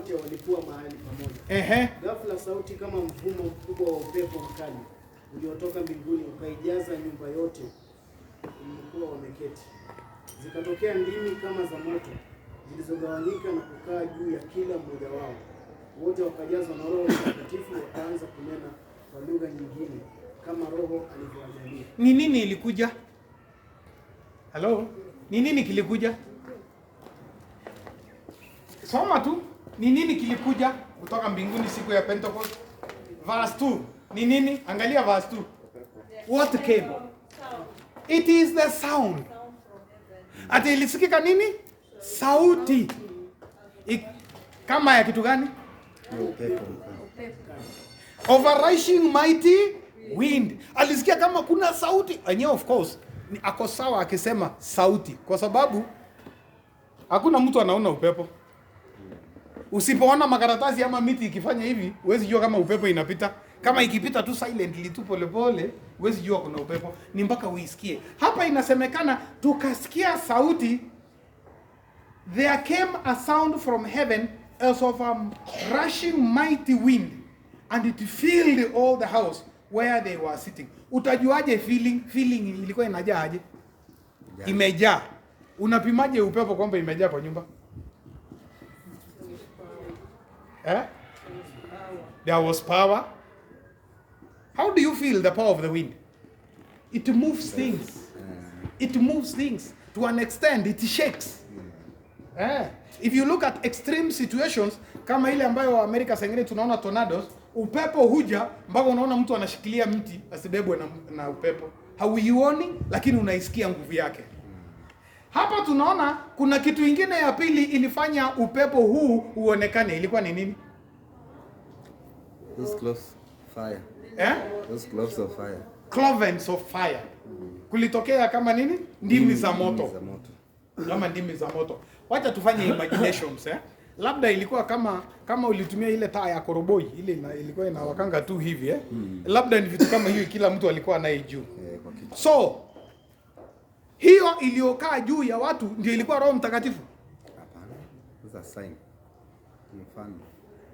wote walikuwa mahali pamoja. Ghafla sauti kama mvumo mkubwa wa upepo mkali uliotoka mbinguni ukaijaza nyumba yote walikuwa wameketi. Zikatokea ndimi kama za moto zilizogawanyika na kukaa juu ya kila mmoja wao. Wote wakajazwa na Roho Mtakatifu, wakaanza kunena kwa lugha nyingine kama Roho alivyowajalia. Ni nini ilikuja? Hello? Ni nini kilikuja? Soma tu. Ni nini kilikuja kutoka mbinguni siku ya Pentecost? Verse 2. Ni nini? Angalia verse 2. What came? It is the sound. Ati ilisikika nini? Sauti. Kama ya kitu gani? Overrushing mighty wind. Alisikia kama kuna sauti. Enyewe of course ni ako sawa akisema sauti, kwa sababu hakuna mtu anaona upepo. Usipoona makaratasi ama miti ikifanya hivi, huwezi jua kama upepo inapita. Kama ikipita tu silently tu polepole, huwezi jua kuna upepo. Ni mpaka uisikie. Hapa inasemekana tukasikia sauti. There came a sound from heaven as of a rushing mighty wind, and it filled all the house where they were sitting. Utajuaje feeling ilikuwa inajaa aje? Imejaa. Unapimaje upepo kwamba imejaa kwa nyumba? There was power. How do you feel the power of the wind? It moves things. It moves things. To an extent, it shakes. If you look at extreme situations, kama ile ambayo Amerika sengine tunaona tornadoes, upepo huja mpaka unaona mtu anashikilia mti asibebwe na upepo. Hauioni, lakini unaisikia nguvu yake. Hapa tunaona kuna kitu kingine ya pili ilifanya upepo huu uonekane. Ilikuwa ni nini? Those cloves fire. Those cloves of fire. Cloves of fire. Kulitokea kama nini? Ndimi za moto. Kama ndimi za moto. Wacha tufanye imaginations, Labda ilikuwa kama ulitumia ile taa ya koroboi, ile ilikuwa inawakanga tu hivi, Labda ni vitu kama hiyo kila mtu alikuwa naye juu. So hiyo iliyokaa juu ya watu ndio ilikuwa Roho Mtakatifu? Hapana. It's a sign. Mfano.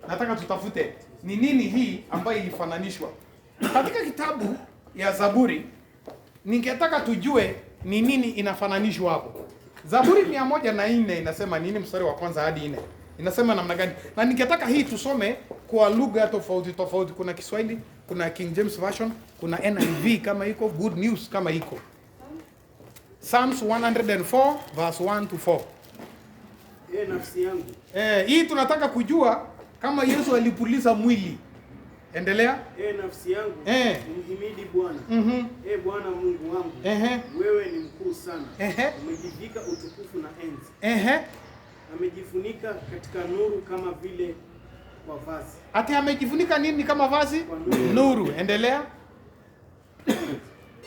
Nataka tutafute ni nini hii ambayo ilifananishwa. Katika kitabu ya Zaburi ningetaka tujue ni nini inafananishwa hapo. Zaburi 104 inasema nini mstari wa kwanza hadi 4? Inasema namna gani? Na ningetaka hii tusome kwa lugha tofauti tofauti. Kuna Kiswahili, kuna King James Version, kuna NIV kama iko, Good News kama iko. Psalms 104 verse 1 to 4. Nafsi yangu. Hii tunataka kujua kama Yesu alipuliza mwili. Endelea. Nafsi yangu, mhimidi Bwana. Bwana Mungu wangu, wewe ni mkuu sana. Umejivika utukufu na enzi. Amejifunika katika nuru kama vile kwa vazi. Ati amejifunika nini kama vazi? Nuru. Endelea.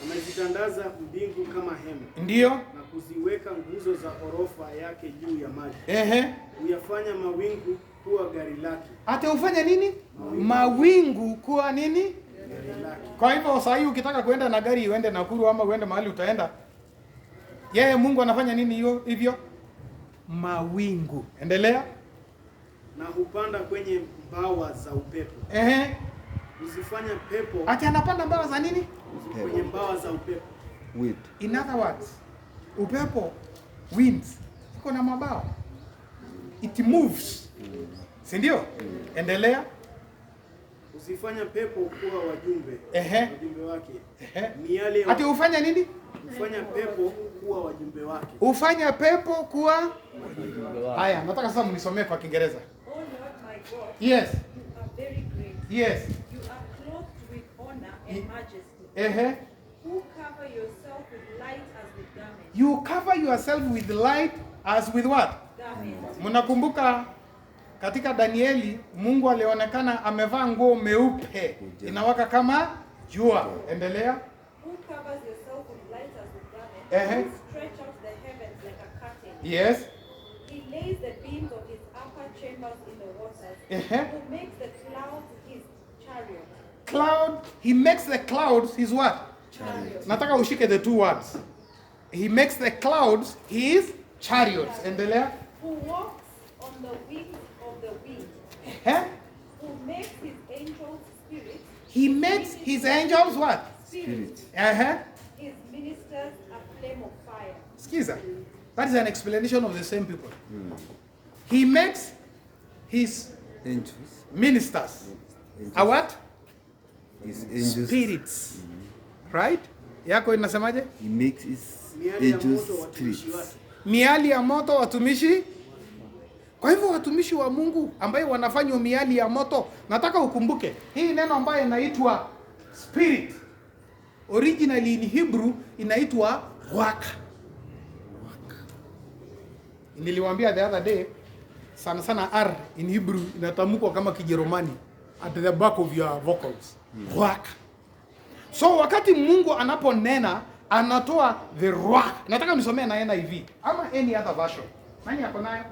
Amezitandaza mbingu kama hema. Ndio. Na kuziweka nguzo za orofa yake juu ya maji. Uyafanya mawingu kuwa gari lake. Ati ufanya nini? Mawingu kuwa nini? Gari lake. Kwa hivyo sasa hivi ukitaka kuenda na gari uende Nakuru ama uende mahali utaenda, yeye Mungu anafanya nini hivyo? Mawingu. Endelea. Na hupanda kwenye mbawa za upepo. Usifanya pepo. Ati anapanda mbawa za nini? Kwenye mbawa za upepo. Wind. In other words, upepo, winds, iko na mabawa. It moves. Si ndio? Endelea. Usifanya pepo kuwa wajumbe. Wajumbe wake. Ni yale. Ati ufanya nini? Ufanya pepo kuwa wajumbe wake. Ufanya pepo kuwa wajumbe wake. Haya, nataka sasa mnisomee kwa Kiingereza. Oh Lord my God. Yes. You are very great. Yes. You are clothed with honor and majesty. Who cover yourself with light as with garments. You cover yourself with light as with what? Garments. Mnakumbuka katika Danieli Mungu alionekana amevaa nguo meupe inawaka kama jua. Endelea. Who covers yourself with light as with garments. Who stretch out the heavens like a curtain. Yes. He lays the beams of his upper chambers in the waters. Who makes the clouds his chariot. He makes the clouds his what? Chariot. Nataka ushike the two words. He makes the clouds his chariots. Endelea. Who walks on the wings of the wind. He makes his angels what? Spirit. His ministers a flame of fire. Skiza. That is an explanation of the same people. He makes his Angels. ministers Angels. a what? His angels. Spirits. Right? Yako inasemaje? He makes his Miali ya angels moto watumishi spirits. wake. Miali ya moto watumishi. Kwa hivyo watumishi wa Mungu ambaye wanafanya miali ya moto, nataka ukumbuke hii neno ambayo inaitwa spirit, originally in Hebrew inaitwa ruach. Niliwaambia the other day, sana sana R in Hebrew inatamkwa kama Kijerumani at the back of your vocals. Ruach. So wakati Mungu anaponena anatoa the ruach. Nataka nisomee na NIV ama any other version. Nani yako nayo?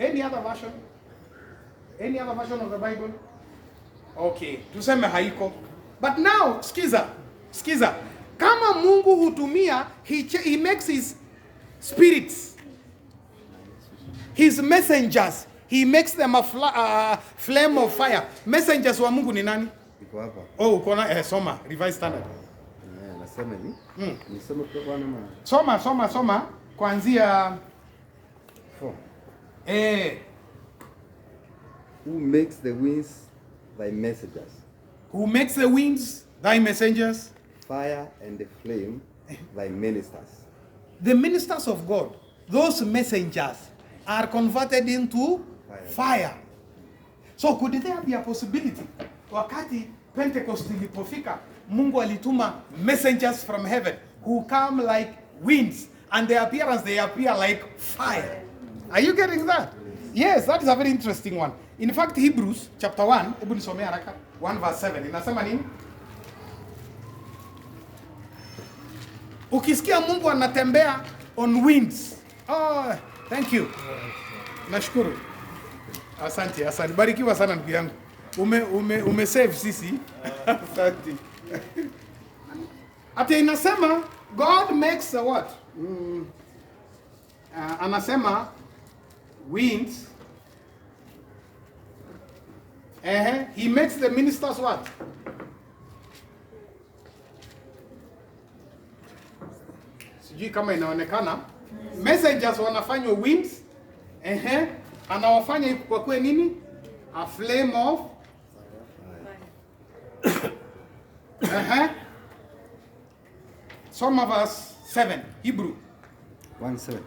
Any other version? Any other version of the Bible? Okay, tuseme haiko. But now, skiza. Kama Mungu hutumia, he makes his spirits, his messengers, he makes them a flame of fire. Messengers wa Mungu ni nani? Iko hapa. Oh, uko na soma, Revised Standard. Nasema hivi. Nisome kutoka nama. Soma kuanzia 4. Who makes the winds thy messengers, Who makes the winds thy messengers? fire and the flame thy ministers. The ministers of God, those messengers are converted into fire. So could there be a possibility wakati Pentecost ilipofika Mungu alituma messengers from heaven who come like winds, and their appearance they appear like fire? Are you getting that? Yes, that is a very interesting one. In fact, Hebrews chapter 1, hebu nisomee haraka, 1 verse 7 inasema nini? Ukisikia Mungu anatembea on winds. Oh, thank you. Nashukuru. Asante. Barikiwa sana ndugu yangu. Ume save sisi. Asante. Ati inasema God makes a what? Anasema winds. He makes the ministers what? Sijui kama inaonekana. Messengers wanafanywa winds. Anawafanya kwa kuwe nini? A flame of Soma verse 7, Hebrew. 1:7.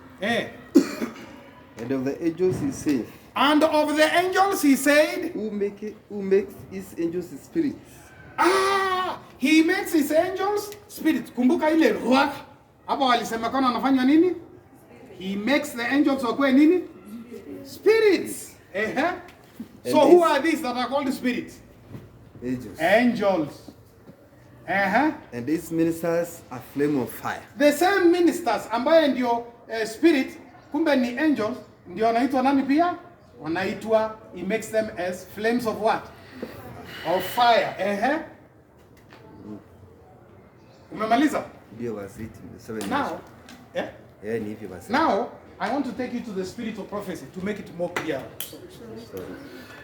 And of the angels he said. And of the angels he said. Who makes his angels spirits. He makes his angels spirits. Kumbuka ile ruach. Hapo walisemekana anafanya nini? He makes the angels wakuwe nini? Spirits. So who are these that are called spirits? Angels. And these ministers are flame of fire. The same ministers ambaye ndio spirit, kumbe ni angels, ndio wanaitwa nani pia? Wanaitwa, he makes them as flames of what? Of fire. Umemaliza? Ndio verse 8. Now, ni hivyo verse. Now, I want to take you to the spirit of prophecy to make it more clear. Sorry.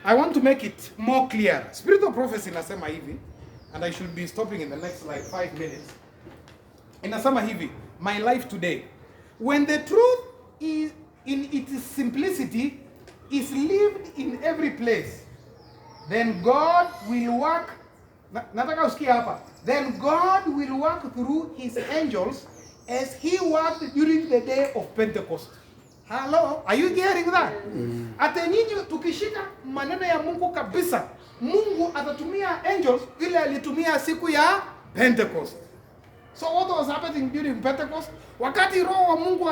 I want to make it more clear. Spirit of prophecy inasema hivi, and I should be stopping in the next like 5 minutes. Inasema hivi, my life today. When the truth is in its simplicity is lived in every place, then God will work. Nataka usikie hapa. Then God will work through his angels as he worked during the day of Pentecost. Hello, are you hearing that? Ate nyinyi tukishika maneno ya Mungu kabisa, Mungu atatumia angels ile alitumia siku ya Pentecost. So what was happening during Pentecost? Wakati Roho wa Mungu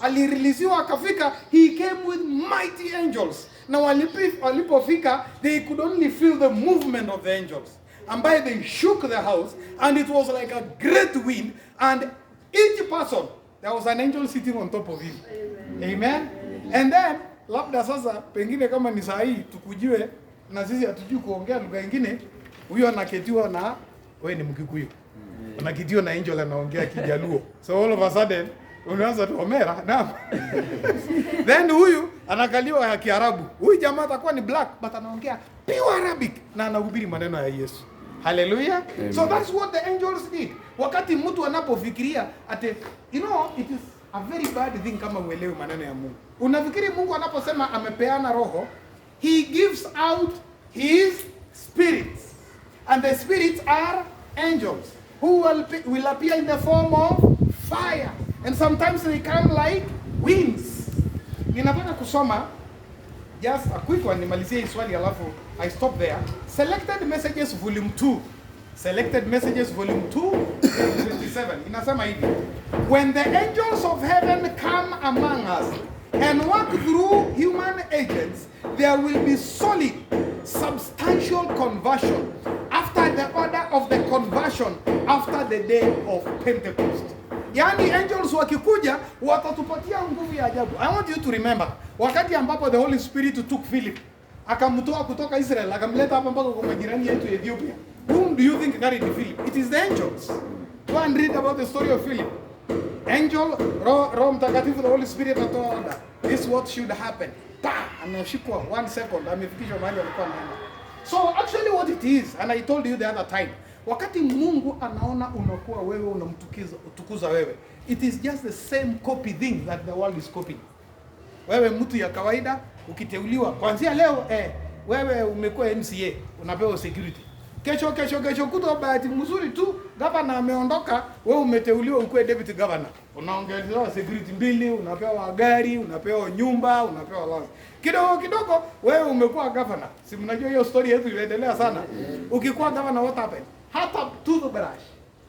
alireleasiwa akafika, he came with mighty angels. Na walipofika, they could only feel the movement of the angels. And by they shook the house, and it was like a great wind, and each person, there was an angel sitting on top of him. Amen. And then labda sasa pengine kama ni saa hii tukujue na sisi hatujui kuongea lugha nyingine, huyo anaketiwa na wewe ni Mkikuyu. Anaketiwa na angel anaongea Kijaluo. So all of a sudden Unaanza tu Omera, naam. Then huyu anakaliwa ya Kiarabu. Huyu jamaa atakuwa ni black but anaongea pure Arabic na anahubiri maneno ya Yesu. Hallelujah. So that's what the angels did. Wakati mtu anapofikiria ate, you know, it is a very bad thing kama uelewe maneno ya Mungu. Unafikiri Mungu anaposema amepeana roho, he gives out his spirits. And the spirits are angels who will appear in the form of fire. And sometimes they come like winds. Ninataka kusoma just a quick one, nimalizie hii swali alafu I stop there. Selected Messages Volume 2. Selected Messages Volume 2, 57. Inasema hivi. When the angels of heaven come among us and work through human agents, there will be solid, substantial conversion after the order of the conversion after the day of Pentecost. Yani angels wakikuja watatupatia nguvu ya ajabu. I want you to remember wakati ambapo the Holy Spirit took Philip akamtoa kutoka Israel akamleta hapa mpaka kwa majirani yetu Ethiopia. Whom do you think carried Philip? It is the angels. Go and read about the story of Philip. Angel, Roho Mtakatifu, the Holy Spirit atoa order. This is what should happen. Anashikwa 1 second amefikishwa mahali alikuwa anaenda. So actually what it is, and I told you the other time, wakati Mungu anaona unakuwa wewe unamtukuza wewe, it is just the same copy thing that the world is copying. Wewe mtu ya kawaida ukiteuliwa kuanzia leo wewe umekuwa MCA unapewa security. Kesho kutwa bahati mzuri tu gavana ameondoka, wewe umeteuliwa ukuwe deputy governor. Unaongezewa security mbili, unapewa gari, unapewa nyumba, unapewa loans. Kidogo wewe umekuwa governor. Si mnajua hiyo story yetu inaendelea sana. Ukikuwa governor what happened? Hata toothbrush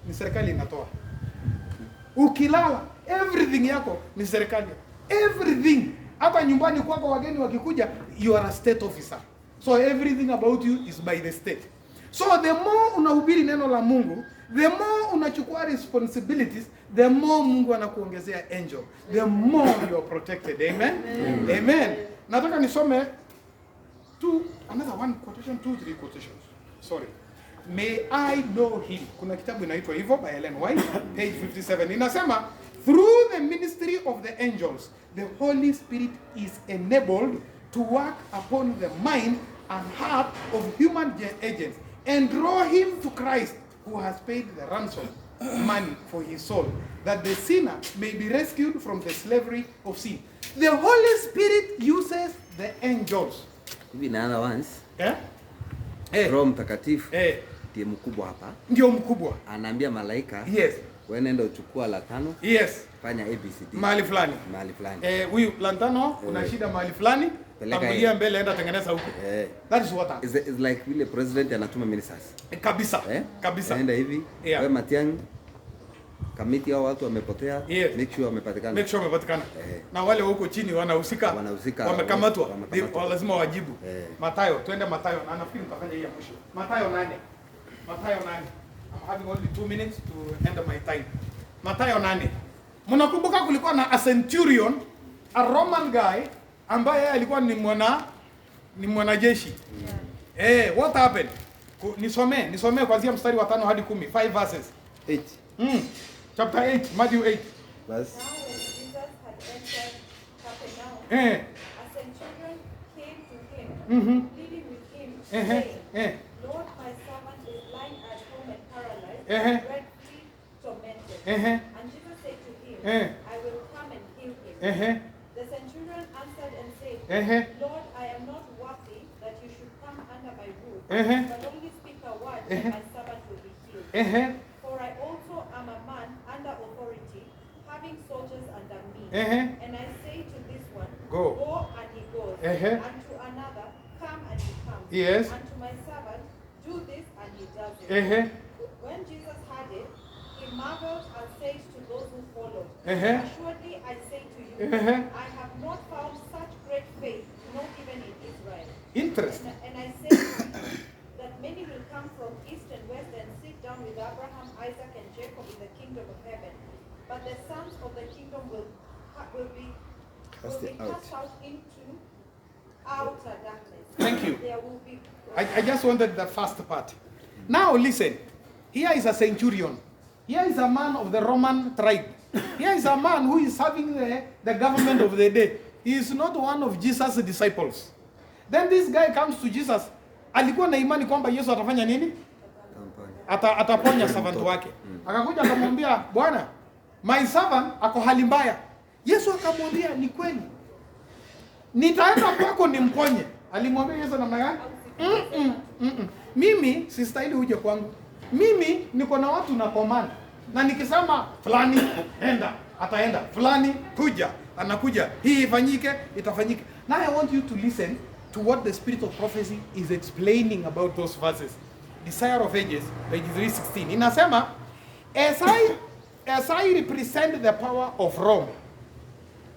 ni serikali inatoa. Ukilala everything yako ni serikali. Everything. Hata nyumbani kwako wageni wakikuja, you are a state officer. So everything about you is by the state. So the more unahubiri neno la Mungu, the more unachukua responsibilities, the more Mungu anakuongezea angel. The more you are protected. Amen? Amen. Amen. Nataka nisome another one quotation, 2-3 quotations. Sorry. May I know him. Kuna kitabu inaitwa hivyo by Ellen White, page 57. Inasema, through the ministry of the angels, the Holy Spirit is enabled to work upon the mind and heart of human agents and draw him to Christ, who has paid the ransom money for his soul, that the sinner may be rescued from the slavery of sin. The Holy Spirit uses the angels. Hivi na other ones. Roho Mtakatifu ndiye mkubwa hapa. Ndio mkubwa. Anaambia malaika, yes, wewe nenda uchukua la 5. Yes. Fanya ABCD. Mahali fulani. Huyu la 5 una shida mahali fulani. Tangulia mbele enda tengeneza huko. That is what happens. It's like vile president anatuma ministers. Kabisa. Kabisa. Nenda hivi. Wewe Matiang'i, kamiti hao watu wamepotea, make sure wamepatikana. Na wale huko chini wanahusika. Wamekamatwa. Lazima wajibu. Mathayo, twende Mathayo. Na nafikiri tutafanya hii ya mwisho. Mathayo 8. I'm having only 2 minutes to end my time. Mathayo 8. Mnakumbuka kulikuwa na a centurion, a Roman guy ambaye alikuwa ni mwanajeshi. What happened? Nisome kuanzia mstari wa 5 hadi 10, 5 verses. 8. Chapter 8, Matthew 8. Verse. Now when Jesus had entered Capernaum, a centurion came to him, pleading with him, saying, Lord, my servant is lying at home and paralyzed, and dreadfully tormented. And Jesus said to him, I will come and heal him. The centurion answered and said, Lord, I am not worthy that you should come under my roof, but only speak a word, and my servant will be healed. For I also am a man under authority, having soldiers under me. And I say to this one, Go, and he goes. And to another, Come, and he comes. Yes. And to my servant, Do this, and he does it. When Jesus heard it, he marveled and said to those who followed, Assuredly I say to you, I have not found such great faith, not even in Israel. Interesting. And I say to you, that many will come from east and west and sit down with Abraham, Isaac, and Jacob in the kingdom of heaven. But the sons of the kingdom will be cast out into outer darkness. Thank you. There will be. I just wanted the first part. Now listen. Here is a centurion. Here is a man of the Roman tribe. Here is a man who is serving the government of the day. He is not one of Jesus' disciples. Then this guy comes to Jesus. Alikuwa na imani kwamba Yesu atafanya nini? Ataponya servant wake. Akakuja akamwambia, Bwana, my servant ako hali mbaya. Yesu akamwambia, ni kweli, nitaenda kwako nimponye. Alimwambia Yesu namna gani? Mimi sistahili uje kwangu. Mimi niko na watu na command. Na nikisema fulani enda, ataenda. Fulani kuja, anakuja. Hii ifanyike, itafanyike. Now I want you to listen to what the spirit of prophecy is explaining about those verses. Desire of Ages, page 316. Inasema, as I represent the power of Rome,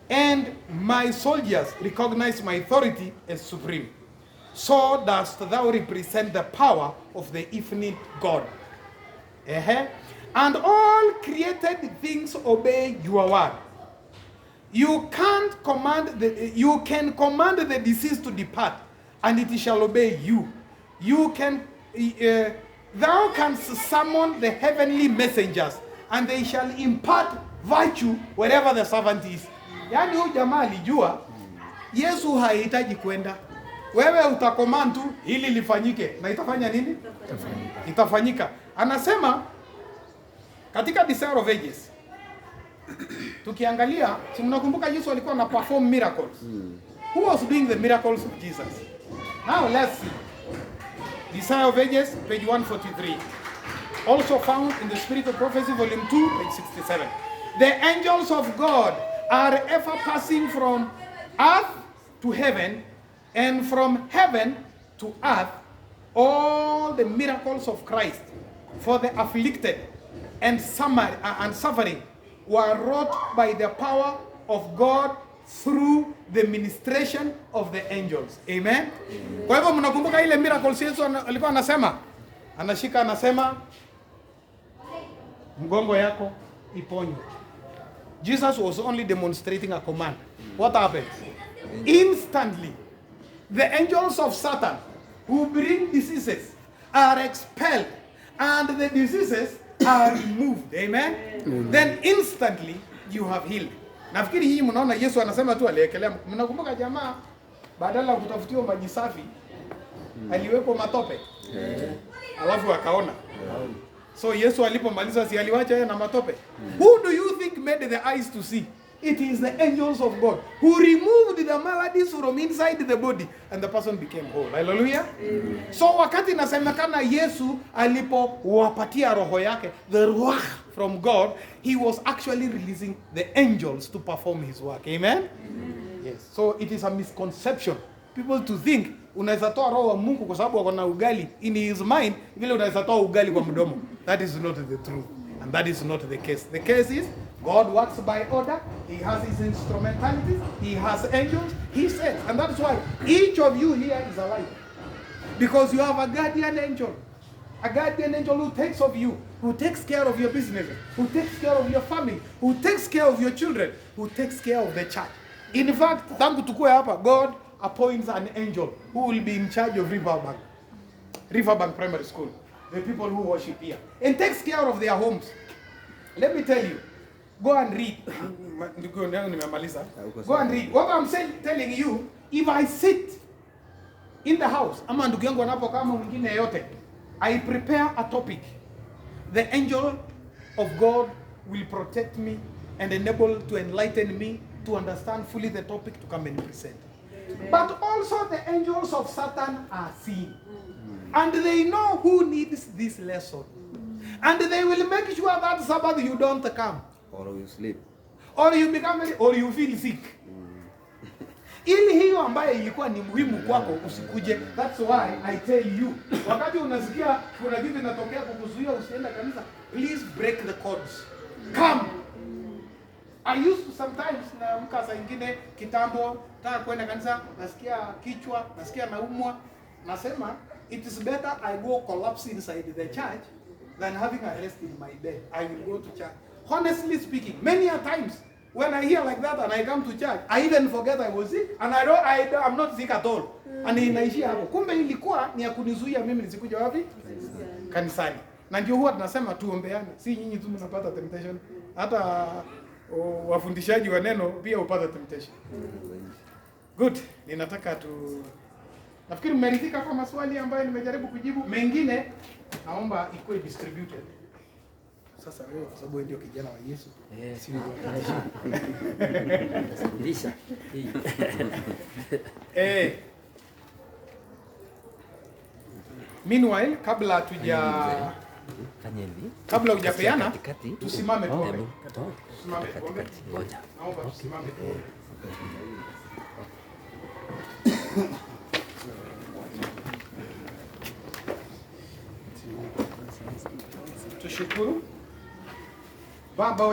and my soldiers recognize my authority as supreme, so dost thou represent the power of the infinite God. And all created things obey your word. You can command the disease to depart, and it shall obey you. Thou canst summon the heavenly messengers, and they shall impart virtue wherever the servant is. Yaani huyu jamaa alijua Yesu hahitaji kwenda. Wewe utacommand tu ili lifanyike, na itafanya nini? Itafanyika. Anasema katika Desire of Ages, tukiangalia, si mnakumbuka Yesu alikuwa na perform miracles. Who was doing the miracles of Jesus? Now let's see. Desire of Ages, page 143. Also found in the Spirit of Prophecy, volume 2, page 67. The angels of God are ever passing from earth to heaven, and from heaven to earth. All the miracles of Christ for the afflicted and suffering were wrought by the power of God through the ministration of the angels. Amen. Kwa hivyo mnakumbuka ile miracles Yesu alikuwa anasema, anashika anasema mgongo yako iponywe. Jesus was only demonstrating a command. What happened? Instantly, the angels of Satan who bring diseases are expelled, and the diseases are removed. Amen. Then instantly you have healed. Nafikiri hii mnaona Yesu anasema tu aliekelea. Mnakumbuka jamaa badala ya kutafutiwa maji safi aliwekwa matope. Alafu akaona. So Yesu alipomaliza si aliwacha yeye na matope. Who do you think made the eyes to see? It is the angels of God who removed the maladies from inside the body, and the person became whole. Hallelujah. So wakati nasemekana Yesu alipowapatia roho yake, the ruach from God, he was actually releasing the angels to perform his work. Amen. Yes. So it is a misconception people to think unaweza toa roho wa Mungu kwa sababu wako na ugali in his mind, vile unaweza toa ugali kwa mdomo. That is not the truth, and that is not the case. The case is God works by order. He has his instrumentalities. He has angels. He says, and that's why each of you here is alive, because you have a guardian angel. A guardian angel who takes of you, who takes care of your business, who takes care of your family, who takes care of your children, who takes care of the church. In fact, tangu tukue hapa, God appoints an angel who will be in charge of Riverbank Primary School, the people who worship here, and takes care of their homes. Let me tell you, go and read. Go and read. What I'm telling you, if I sit in the house, ama ndugu yangu anapokaa ama mwingine yote, I prepare a topic, the angel of God will protect me and enable to enlighten me to understand fully the topic to come and present. But also the angels of Satan are seen. And they know who needs this lesson. And they will make sure that Sabbath you don't come. Or you sleep. Or you become, or you feel sick. Ili hiyo ambayo ilikuwa ni muhimu kwako usikuje. That's why I tell you, wakati unasikia kuna kitu inatokea kukuzuia usiende kanisa, please break the cords. Come. I used to sometimes na mkasa ingine kitambo nataka kwenda kanisa, nasikia kichwa, nasikia naumwa, nasema it is better I go collapse inside the church than having a rest in my bed. I will go to church. Honestly speaking, many a times when I hear like that and I come to church, I even forget I was sick, and I'm not sick at all. And inaishia hapo. Kumbe ilikuwa ni ya kunizuia mimi nisikuja wapi? Kanisani. Na ndio huwa tunasema tuombeane. Si nyinyi tu mnapata temptation. Hata wafundishaji wa neno pia upata temptation. Good. Ninataka nafikiri mmeridhika kwa maswali ambayo nimejaribu kujibu. Mengine naomba ikuwe distributed. Sasa wewe kwa sababu ndio kijana wa Yesu. Si ndio? Meanwhile, kabla hujapeana tusimame tuombe. Tusimame tuombe. Naomba tusimame tuombe. Tushukuru Baba